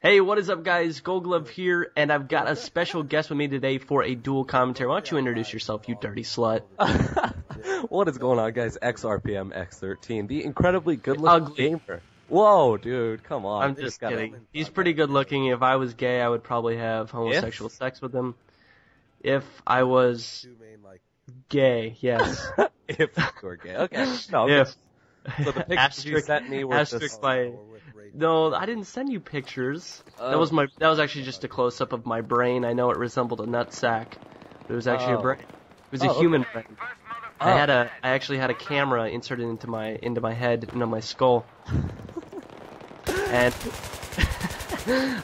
Hey, what is up, guys? GoldGlove here, and I've got a special guest with me today for a dual commentary. Why don't you introduce yourself, you dirty slut? What is going on, guys? xRpMx13, the incredibly good-looking gamer. Whoa, dude, come on. I'm just kidding. He's pretty good-looking. If I was gay, I would probably have homosexual sex with him. If I was gay, yes. If you were gay, okay. No, if. So the pictures you sent me were just... No, I didn't send you pictures. That was actually just a close-up of my brain. I know it resembled a nutsack, but it was actually a brain. It was a human brain. I actually had a camera inserted into my head, my skull. And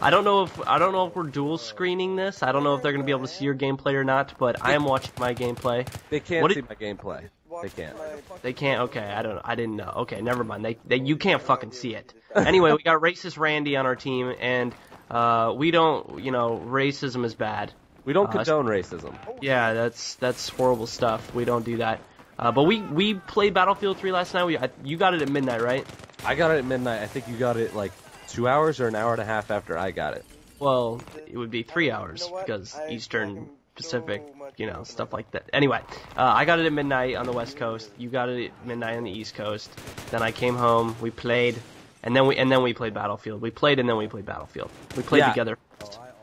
I don't know if we're dual screening this. I don't know if they're gonna be able to see your gameplay or not, but I am watching my gameplay. They can't see my gameplay. They can't. They can't. Okay, I didn't know. Okay, never mind. You can't fucking see it. Anyway, we got racist Randy on our team, and we don't. Racism is bad. We don't condone racism. Yeah, that's horrible stuff. We don't do that. But we played Battlefield 3 last night. You got it at midnight, right? I got it at midnight. I think you got it like 2 hours or an hour and a half after I got it. Well, it would be 3 hours because Eastern Pacific, stuff like that. Anyway, I got it at midnight on the West Coast. You got it at midnight on the East Coast. Then I came home. We played, and then we played Battlefield. We played and then we played Battlefield. We played together.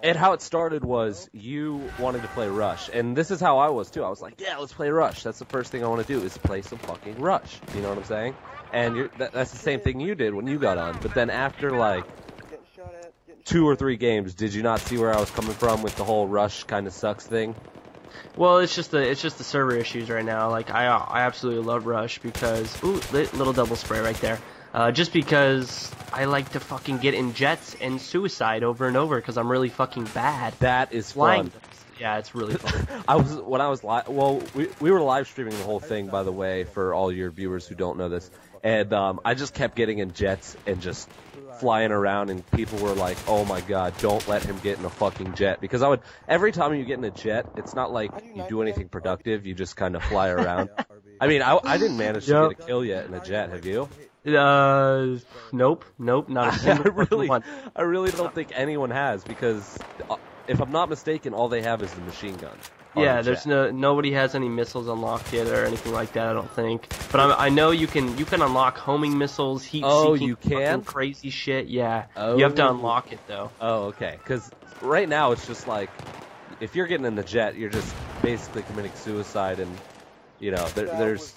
And how it started was you wanted to play Rush, and this is how I was too. I was like, yeah, let's play Rush. That's the first thing I want to do is play some fucking Rush. You know what I'm saying? And that's the same thing you did when you got on. But then after like 2 or 3 games, did you not see where I was coming from with the whole Rush kind of sucks thing? Well, it's just the server issues right now. Like I absolutely love Rush because little double spray right there. Just because I like to fucking get in jets and suicide over and over because I'm really fucking bad. That is fun. Yeah, it's really fun. We were live streaming the whole thing, by the way, for all your viewers who don't know this. And I just kept getting in jets and just flying around, and people were like, "Oh my god, don't let him get in a fucking jet." Because every time you get in a jet, it's not like you do anything productive. You just kind of fly around. I mean, I didn't manage to get a kill yet in a jet. Have you? Nope, not a single one. I really don't think anyone has, because if I'm not mistaken, all they have is the machine gun. Yeah, there's nobody has any missiles unlocked yet or anything like that. I don't think. But I know you can unlock homing missiles, heat seeking. Oh, you can? Crazy shit. Yeah. Oh. You have to unlock it though. Oh, okay. Because right now it's just like if you're getting in the jet, you're just basically committing suicide, and you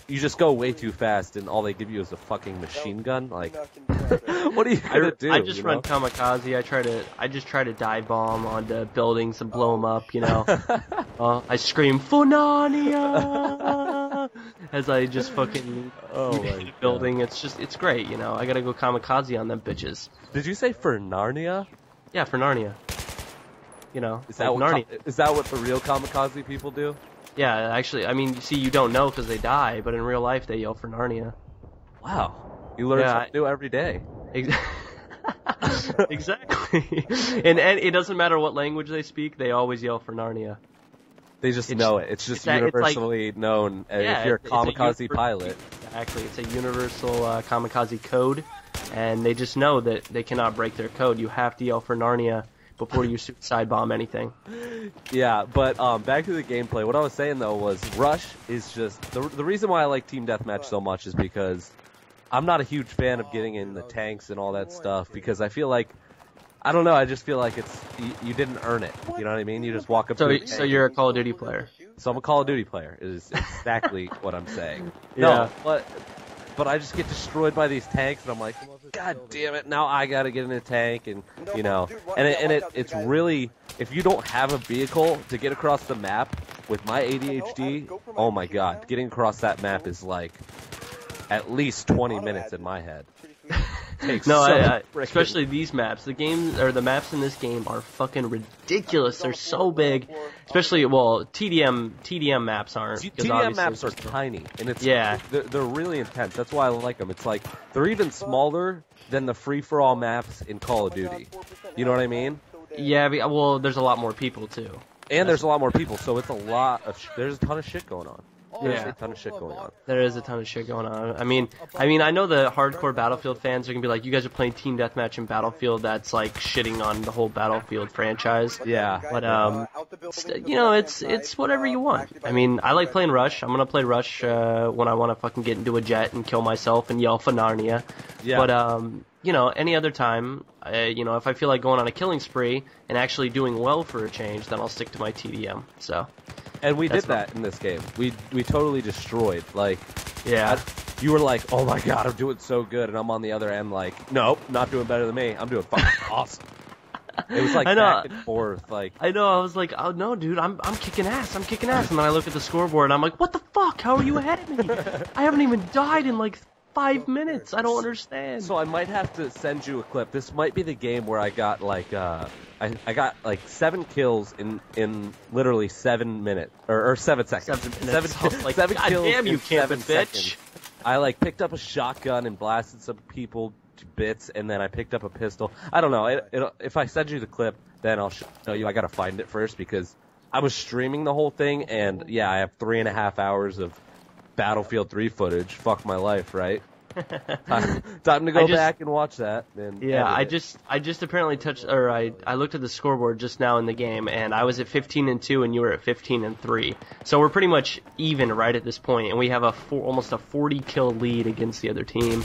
just go way too fast, and all they give you is a fucking machine gun. Like, what are you gonna do? I just run kamikaze. I just try to dive bomb onto buildings and blow them up. I scream "For Narnia" as I just fucking hit a building. It's great. I gotta go kamikaze on them bitches. Did you say for Narnia? Yeah, for Narnia. Is that what the real kamikaze people do? Yeah, actually, I mean, see, you don't know because they die, but in real life, they yell for Narnia. Wow. You learn something new every day. Exactly. And it doesn't matter what language they speak, they always yell for Narnia. They just know it. It's just universally known if you're a kamikaze pilot. Exactly. It's a universal kamikaze code, and they just know that they cannot break their code. You have to yell for Narnia before you suicide bomb anything. Yeah, but back to the gameplay. What I was saying, though, was Rush is just... The reason why I like Team Deathmatch so much is because I'm not a huge fan of getting in the tanks and all that stuff, because I feel like... I don't know, I just feel like you didn't earn it. You know what I mean? You just walk up to the tank. So you're a Call of Duty player. So I'm a Call of Duty player, is exactly what I'm saying. Yeah. No, but I just get destroyed by these tanks, and I'm like, God damn it! Now I gotta get in a tank, and it's really, if you don't have a vehicle to get across the map with my ADHD, oh my god, getting across that map is like at least 20 minutes in my head. Especially these maps. The maps in this game are fucking ridiculous. They're so big. Especially, TDM maps aren't. TDM maps are tiny, and they're really intense. That's why I like them. It's like they're even smaller than the free-for-all maps in Call of Duty. You know what I mean? Yeah. Well, there's a lot more people too. And there's a lot more people, so it's there's a ton of shit going on. There's a ton of shit going on. There is a ton of shit going on. I mean, I know the hardcore Battlefield fans are gonna be like, you guys are playing Team Deathmatch in Battlefield. That's like shitting on the whole Battlefield franchise. Yeah. But you know, it's whatever you want. I mean, I like playing Rush. I'm gonna play Rush when I want to fucking get into a jet and kill myself and yell for Narnia. Yeah. But you know, any other time, you know, if I feel like going on a killing spree and actually doing well for a change, then I'll stick to my TDM. So. And we did that in this game. We totally destroyed. Like, yeah. You were like, oh my god, I'm doing so good, and I'm on the other end like, nope, not doing better than me. I'm doing fucking awesome. It was like back and forth. Like, I know. I was like, oh no, dude, I'm kicking ass. I'm kicking ass. And then I look at the scoreboard and I'm like, what the fuck? How are you ahead of me? I haven't even died in like 5 minutes. I don't understand. So I might have to send you a clip. This might be the game where I got like I got like 7 kills in literally 7 minutes or 7 seconds. 7 minutes. Like, 7 God kills damn, you in camping 7 bitch. seconds. I like picked up a shotgun and blasted some people to bits, and then I picked up a pistol. I don't know. If I send you the clip, then I'll show you. I gotta find it first because I was streaming the whole thing, and yeah, I have 3.5 hours of Battlefield 3 footage. Fuck my life, right? Time to go back and watch that. And yeah, I just apparently I looked at the scoreboard just now in the game, and I was at 15-2, and you were at 15-3. So we're pretty much even right at this point, and we have almost a 40 kill lead against the other team.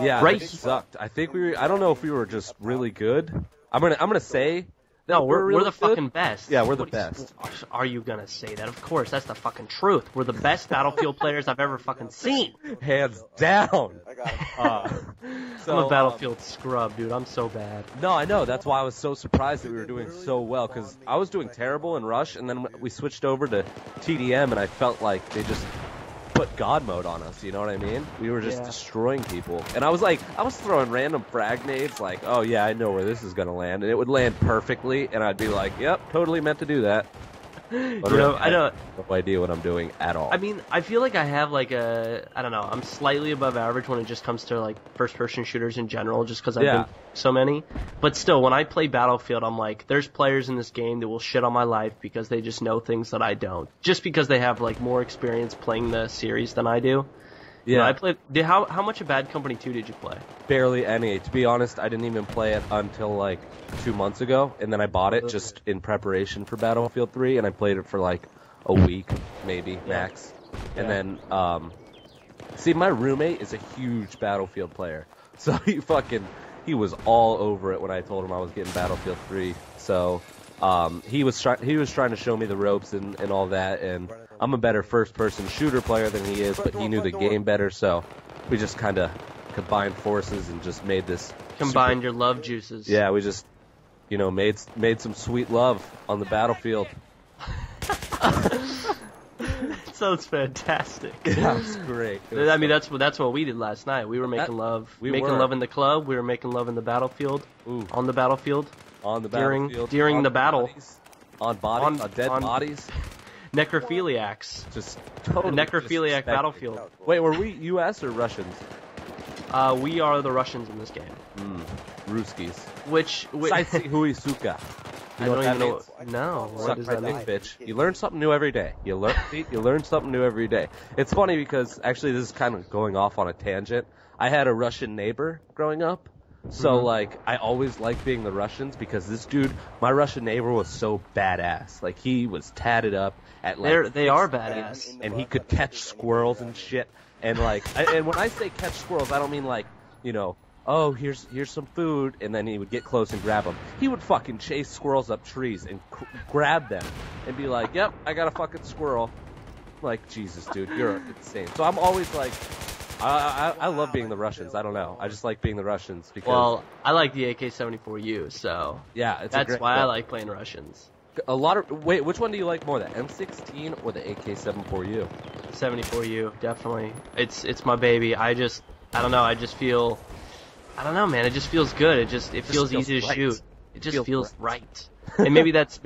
Yeah, right. It sucked. I think I don't know if we were just really good. I'm gonna say. No, we're really the fucking best. Yeah, we're the best. Are you gonna say that? Of course, that's the fucking truth. We're the best Battlefield players I've ever fucking seen. Hands down. I'm a Battlefield scrub, dude. I'm so bad. No, I know. That's why I was so surprised that we were doing so well, because I was doing terrible in Rush, and then we switched over to TDM, and I felt like they just put God mode on us, you know what I mean? We were just destroying people. And I was throwing random frag nades like, oh yeah, I know where this is going to land. And it would land perfectly, and I'd be like, yep, totally meant to do that. But you know, I don't have no idea what I'm doing at all. I mean, I feel like I have like I don't know, I'm slightly above average when it just comes to like first-person shooters in general, just because I've been so many. But still, when I play Battlefield, I'm like, there's players in this game that will shit on my life because they just know things that I don't. Just because they have like more experience playing the series than I do. Yeah, you know, I played. How much of Bad Company 2 did you play? Barely any. To be honest, I didn't even play it until like 2 months ago, and then I bought it just in preparation for Battlefield 3, and I played it for like a week, maybe max. And then, see, my roommate is a huge Battlefield player, so he was all over it when I told him I was getting Battlefield 3. So he was trying to show me the ropes and all that, and I'm a better first-person shooter player than he is, but he knew the game better, so we just kind of combined forces and just made this. Combined your love juices. Yeah, we just, you know, made some sweet love on the battlefield. That sounds fantastic. Yeah, it's great. I mean, that's what we did last night. We were making love. Love in the club. We were making love in the battlefield. Ooh. On the battlefield. On the battlefield. During the battle. On bodies. On dead bodies. Necrophiliacs. Just totally. Necrophiliac battlefield. Wait, were we U.S. or Russians? We are the Russians in this game. Ruskies. Which Saitsi hui suka. I don't even know. No, what does that mean? Bitch. You learn something new every day. You learn something new every day. It's funny because actually this is kind of going off on a tangent. I had a Russian neighbor growing up. So, like, I always liked being the Russians because this dude, my Russian neighbor, was so badass. Like, he was tatted up at, like... They are badass. And he could catch squirrels and shit. And, like, and when I say catch squirrels, I don't mean, like, you know, oh, here's some food, and then he would get close and grab them. He would fucking chase squirrels up trees and grab them and be like, yep, I got a fucking squirrel. Like, Jesus, dude, you're insane. So I'm always, like... I love being the Russians. I don't know. I just like being the Russians because. Well, I like the AK-74U, so. Yeah, that's why I like playing Russians. Wait, which one do you like more, the M16 or the AK-74U? 74U, definitely. It's my baby. I don't know. I don't know, man. It just feels good. It feels easy to shoot. It just feels right. And maybe that's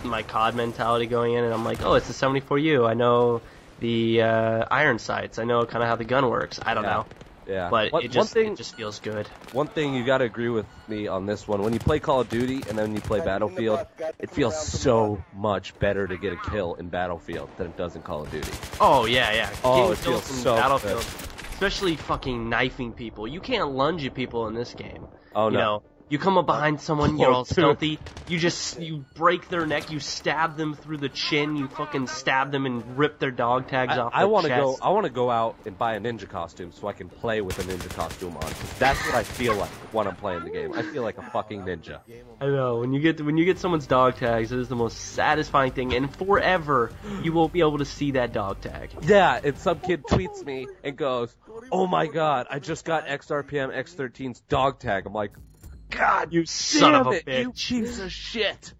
my COD mentality going in, and I'm like, oh, it's the 74U. I know the iron sights. I know kind of how the gun works. I don't know. Yeah. But it just feels good. One thing you got to agree with me on this one. When you play Call of Duty and then you play Battlefield, it feels so much better to get a kill in Battlefield than it does in Call of Duty. Oh, yeah. Oh, it feels so Battlefield, good. especially fucking knifing people. You can't lunge at people in this game. Oh, no. You know, you come up behind someone, you're all stealthy, you break their neck, you stab them through the chin, you fucking stab them and rip their dog tags off their chest. I want to go out and buy a ninja costume so I can play with a ninja costume on. 'Cause that's what I feel like when I'm playing the game. I feel like a fucking ninja. I know, when you get someone's dog tags, it is the most satisfying thing, and forever you won't be able to see that dog tag. Yeah, and some kid tweets me and goes, "Oh my god, I just got xRpMx13's dog tag." I'm like, God, you son of a bitch, you piece of shit.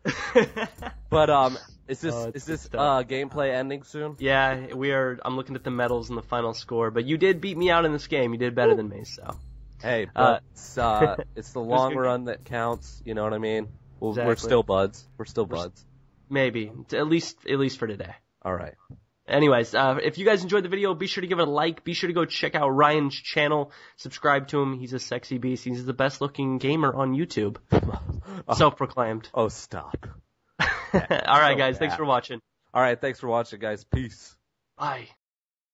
But is this gameplay ending soon? Yeah, we are. I'm looking at the medals and the final score, but you did beat me out in this game. You did better than me, so. Hey, but it's the long run that counts. You know what I mean? Exactly. We're still buds. We're still buds. Maybe at least for today. All right. Anyways, if you guys enjoyed the video, be sure to give it a like. Be sure to go check out Ryan's channel. Subscribe to him. He's a sexy beast. He's the best looking gamer on YouTube. Self-proclaimed. Oh, stop. All right, guys. Thanks for watching. All right. Thanks for watching, guys. Peace. Bye.